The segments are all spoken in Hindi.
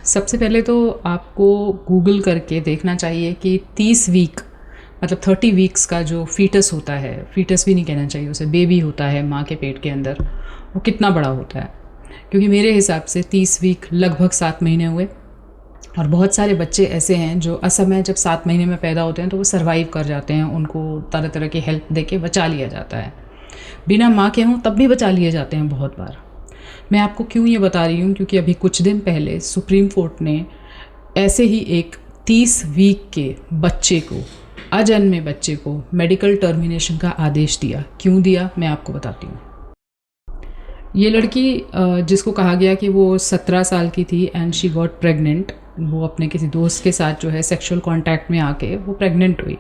सबसे पहले तो आपको गूगल करके देखना चाहिए कि 30 वीक मतलब 30 वीक्स का जो फीटस होता है, फीटस भी नहीं कहना चाहिए उसे, बेबी होता है माँ के पेट के अंदर, वो कितना बड़ा होता है। क्योंकि मेरे हिसाब से 30 वीक लगभग 7 महीने हुए। और बहुत सारे बच्चे ऐसे हैं जो असमय जब 7 महीने में पैदा होते हैं तो वो सर्वाइव कर जाते हैं, उनको तरह तरह की हेल्प दे के बचा लिया जाता है। बिना माँ के हों तब भी बचा लिए जाते हैं बहुत बार। मैं आपको क्यों ये बता रही हूँ, क्योंकि अभी कुछ दिन पहले सुप्रीम कोर्ट ने ऐसे ही एक 30 वीक के बच्चे को, अजन्मे बच्चे को मेडिकल टर्मिनेशन का आदेश दिया। क्यों दिया मैं आपको बताती हूँ। ये लड़की जिसको कहा गया कि वो 17 साल की थी एंड शी गॉट प्रेग्नेंट, वो अपने किसी दोस्त के साथ जो है सेक्सुअल कांटेक्ट में आके वो प्रेग्नेंट हुई।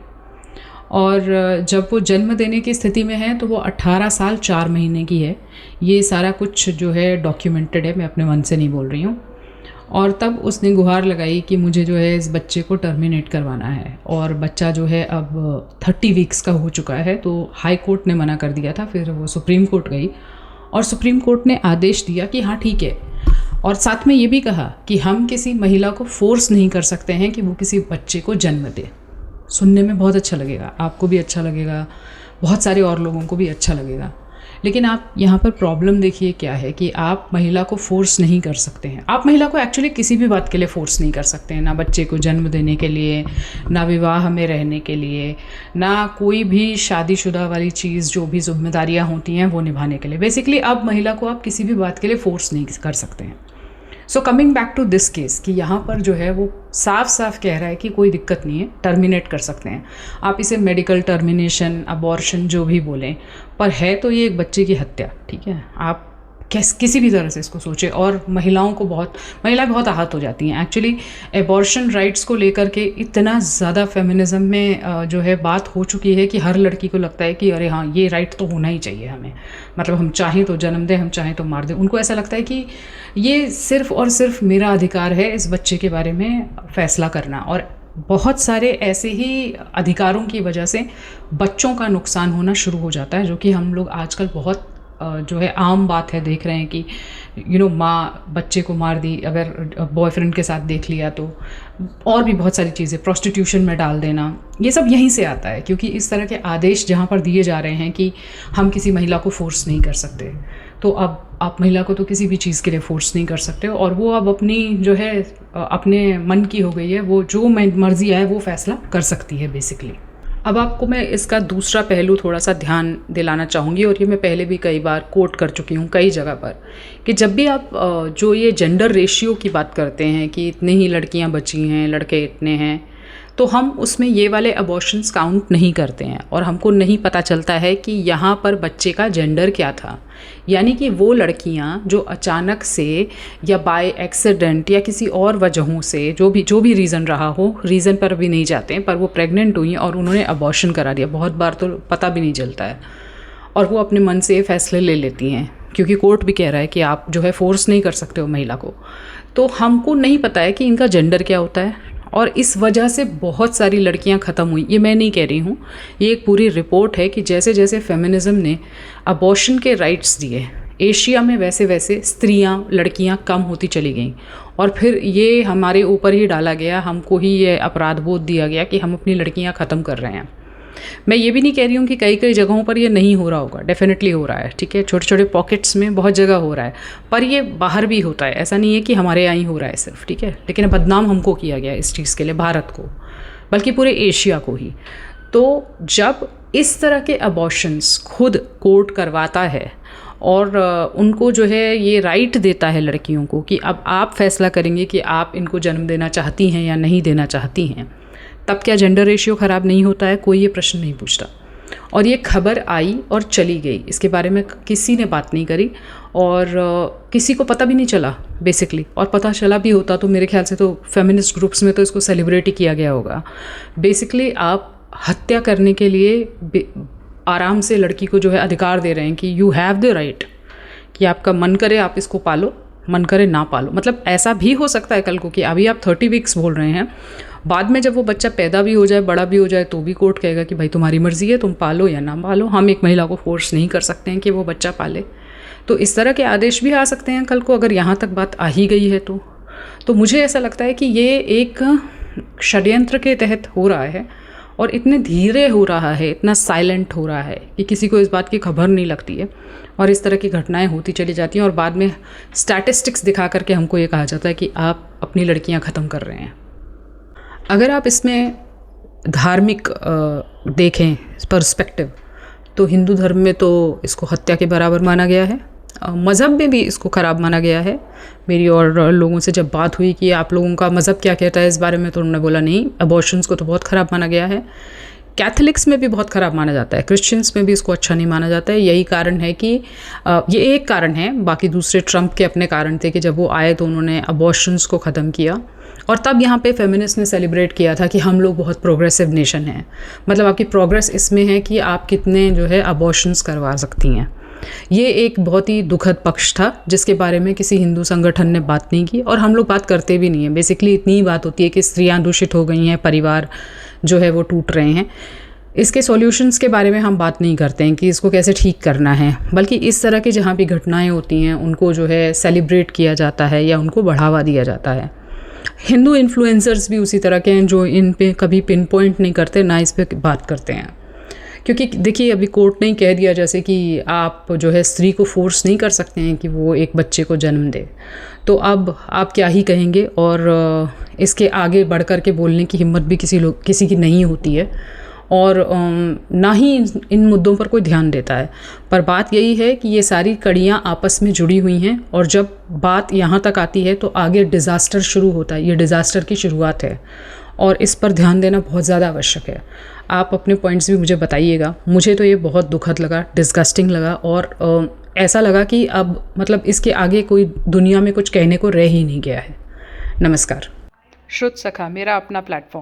और जब वो जन्म देने की स्थिति में है तो वो 18 साल 4 महीने की है। ये सारा कुछ जो है डॉक्यूमेंटेड है, मैं अपने मन से नहीं बोल रही हूँ। और तब उसने गुहार लगाई कि मुझे जो है इस बच्चे को टर्मिनेट करवाना है। और बच्चा जो है अब 30 वीक्स का हो चुका है, तो हाई कोर्ट ने मना कर दिया था। फिर वो सुप्रीम कोर्ट गई और सुप्रीम कोर्ट ने आदेश दिया कि हाँ ठीक है। और साथ में ये भी कहा कि हम किसी महिला को फोर्स नहीं कर सकते हैं कि वो किसी बच्चे को जन्म दे। सुनने में बहुत अच्छा लगेगा, आपको भी अच्छा लगेगा, बहुत सारे और लोगों को भी अच्छा लगेगा। लेकिन आप यहाँ पर प्रॉब्लम देखिए क्या है कि आप महिला को फोर्स नहीं कर सकते हैं। आप महिला को एक्चुअली किसी भी बात के लिए फोर्स नहीं कर सकते हैं, ना बच्चे को जन्म देने के लिए, ना विवाह में रहने के लिए, ना कोई भी शादीशुदा वाली चीज़ जो भी जिम्मेदारियाँ होती हैं वो निभाने के लिए। बेसिकली अब महिला को आप किसी भी बात के लिए फोर्स नहीं कर सकते हैं। So coming back to this case कि यहाँ पर जो है वो साफ साफ कह रहा है कि कोई दिक्कत नहीं है, टर्मिनेट कर सकते हैं। आप इसे मेडिकल टर्मिनेशन, अबॉर्शन जो भी बोलें, पर है तो ये एक बच्चे की हत्या। ठीक है, आप किसी भी तरह से इसको सोचें। और महिलाएं बहुत आहत हो जाती हैं एक्चुअली। एबॉर्शन राइट्स को लेकर के इतना ज़्यादा फेमिनिज्म में जो है बात हो चुकी है कि हर लड़की को लगता है कि अरे हाँ ये राइट तो होना ही चाहिए हमें, मतलब हम चाहें तो जन्म दें, हम चाहें तो मार दें। उनको ऐसा लगता है कि ये सिर्फ़ और सिर्फ मेरा अधिकार है इस बच्चे के बारे में फ़ैसला करना। और बहुत सारे ऐसे ही अधिकारों की वजह से बच्चों का नुकसान होना शुरू हो जाता है, जो कि हम लोग आजकल बहुत जो है आम बात है, देख रहे हैं कि माँ बच्चे को मार दी, अगर बॉयफ्रेंड के साथ देख लिया तो। और भी बहुत सारी चीज़ें, प्रोस्टिट्यूशन में डाल देना, ये सब यहीं से आता है। क्योंकि इस तरह के आदेश जहाँ पर दिए जा रहे हैं कि हम किसी महिला को फोर्स नहीं कर सकते, तो अब आप महिला को तो किसी भी चीज़ के लिए फोर्स नहीं कर सकते। और वो अब अपनी जो है अपने मन की हो गई है, वो जो मर्जी आए वो फैसला कर सकती है बेसिकली। अब आपको मैं इसका दूसरा पहलू थोड़ा सा ध्यान दिलाना चाहूँगी, और ये मैं पहले भी कई बार कोट कर चुकी हूँ कई जगह पर, कि जब भी आप जो ये जेंडर रेशियो की बात करते हैं कि इतने ही लड़कियाँ बची हैं, लड़के इतने हैं, तो हम उसमें ये वाले अबॉर्शंस काउंट नहीं करते हैं। और हमको नहीं पता चलता है कि यहाँ पर बच्चे का जेंडर क्या था। यानी कि वो लड़कियाँ जो अचानक से या बाय एक्सीडेंट या किसी और वजहों से, जो भी रीज़न रहा हो, रीज़न पर भी नहीं जाते हैं, पर वो प्रेग्नेंट हुई और उन्होंने अबॉर्शन करा दिया। बहुत बार तो पता भी नहीं चलता है और वो अपने मन से फैसले ले लेती हैं, क्योंकि कोर्ट भी कह रहा है कि आप जो है फोर्स नहीं कर सकते हो महिला को। तो हमको नहीं पता है कि इनका जेंडर क्या होता है, और इस वजह से बहुत सारी लड़कियां ख़त्म हुई। ये मैं नहीं कह रही हूँ, ये एक पूरी रिपोर्ट है कि जैसे जैसे फेमिनिज़म ने अबॉर्शन के राइट्स दिए एशिया में, वैसे वैसे स्त्रियां, लड़कियां कम होती चली गईं। और फिर ये हमारे ऊपर ही डाला गया, हमको ही ये अपराध बोध दिया गया कि हम अपनी लड़कियां ख़त्म कर रहे हैं। मैं ये भी नहीं कह रही हूँ कि कई कई जगहों पर ये नहीं हो रहा होगा, डेफिनेटली हो रहा है। ठीक है, छोटे छोटे पॉकेट्स में बहुत जगह हो रहा है, पर ये बाहर भी होता है। ऐसा नहीं है कि हमारे यहाँ ही हो रहा है सिर्फ। ठीक है, लेकिन बदनाम हमको किया गया इस चीज़ के लिए, भारत को, बल्कि पूरे एशिया को ही। तो जब इस तरह के अबॉर्शंस खुद कोर्ट करवाता है और उनको जो है ये राइट देता है लड़कियों को कि अब आप फैसला करेंगे कि आप इनको जन्म देना चाहती हैं या नहीं देना चाहती हैं, तब क्या जेंडर रेशियो ख़राब नहीं होता है? कोई ये प्रश्न नहीं पूछता। और ये खबर आई और चली गई, इसके बारे में किसी ने बात नहीं करी और किसी को पता भी नहीं चला बेसिकली। और पता चला भी होता तो मेरे ख्याल से तो फेमिनिस्ट ग्रुप्स में तो इसको सेलिब्रेट ही किया गया होगा। बेसिकली आप हत्या करने के लिए आराम से लड़की को जो है अधिकार दे रहे हैं कि यू हैव द राइट, कि आपका मन करे आप इसको पालो, मन करे ना पालो। मतलब ऐसा भी हो सकता है कल को कि अभी आप 30 वीक्स बोल रहे हैं, बाद में जब वो बच्चा पैदा भी हो जाए, बड़ा भी हो जाए, तो भी कोर्ट कहेगा कि भाई तुम्हारी मर्ज़ी है, तुम पालो या ना पालो, हम एक महिला को फोर्स नहीं कर सकते हैं कि वो बच्चा पाले। तो इस तरह के आदेश भी आ सकते हैं कल को, अगर यहाँ तक बात आ ही गई है तो। तो मुझे ऐसा लगता है कि ये एक षड्यंत्र के तहत हो रहा है और इतने धीरे हो रहा है, इतना साइलेंट हो रहा है कि किसी को इस बात की खबर नहीं लगती है और इस तरह की घटनाएं होती चली जाती हैं और बाद में स्टैटिस्टिक्स दिखा करके हमको ये कहा जाता है कि आप अपनी लड़कियां ख़त्म कर रहे हैं। अगर आप इसमें धार्मिक देखें पर्सपेक्टिव, तो हिंदू धर्म में तो इसको हत्या के बराबर माना गया है, मज़हब में भी इसको ख़राब माना गया है। मेरी और लोगों से जब बात हुई कि आप लोगों का मज़हब क्या कहता है इस बारे में, तो उन्होंने बोला नहीं, अबॉर्शंस को तो बहुत ख़राब माना गया है। कैथलिक्स में भी बहुत ख़राब माना जाता है, क्रिश्चियंस में भी इसको अच्छा नहीं माना जाता है। यही कारण है कि ये एक कारण है, बाकी दूसरे ट्रंप के अपने कारण थे कि जब वो आए तो उन्होंने अबॉर्शंस को ख़त्म किया और तब यहाँ पे फेमिनिस्ट ने सेलिब्रेट किया था कि हम लोग बहुत प्रोग्रेसिव नेशन हैं। मतलब आपकी प्रोग्रेस इसमें है कि आप कितने जो है अबॉर्शंस करवा सकती हैं। ये एक बहुत ही दुखद पक्ष था जिसके बारे में किसी हिंदू संगठन ने बात नहीं की और हम लोग बात करते भी नहीं हैं। बेसिकली इतनी ही बात होती है कि स्त्रियां दूषित हो गई हैं, परिवार जो है वो टूट रहे हैं। इसके सॉल्यूशंस के बारे में हम बात नहीं करते हैं कि इसको कैसे ठीक करना है, बल्कि इस तरह की जहाँ भी घटनाएं होती हैं उनको जो है सेलिब्रेट किया जाता है या उनको बढ़ावा दिया जाता है। हिंदू इन्फ्लुएंसर्स भी उसी तरह के हैं जो इन पे कभी पिन पॉइंट नहीं करते, ना इस पे बात करते हैं। क्योंकि देखिए अभी कोर्ट ने कह दिया जैसे कि आप जो है स्त्री को फोर्स नहीं कर सकते हैं कि वो एक बच्चे को जन्म दे, तो अब आप क्या ही कहेंगे। और इसके आगे बढ़ कर के बोलने की हिम्मत भी किसी की नहीं होती है और ना ही इन मुद्दों पर कोई ध्यान देता है। पर बात यही है कि ये सारी कड़ियाँ आपस में जुड़ी हुई हैं और जब बात यहाँ तक आती है तो आगे डिज़ास्टर शुरू होता है। ये डिज़ास्टर की शुरुआत है और इस पर ध्यान देना बहुत ज़्यादा आवश्यक है। आप अपने पॉइंट्स भी मुझे बताइएगा। मुझे तो ये बहुत दुखद लगा, डिस्गस्टिंग लगा और ऐसा लगा कि अब मतलब इसके आगे कोई दुनिया में कुछ कहने को रह ही नहीं गया है। नमस्कार। श्रुत सखा मेरा अपना प्लेटफॉर्म।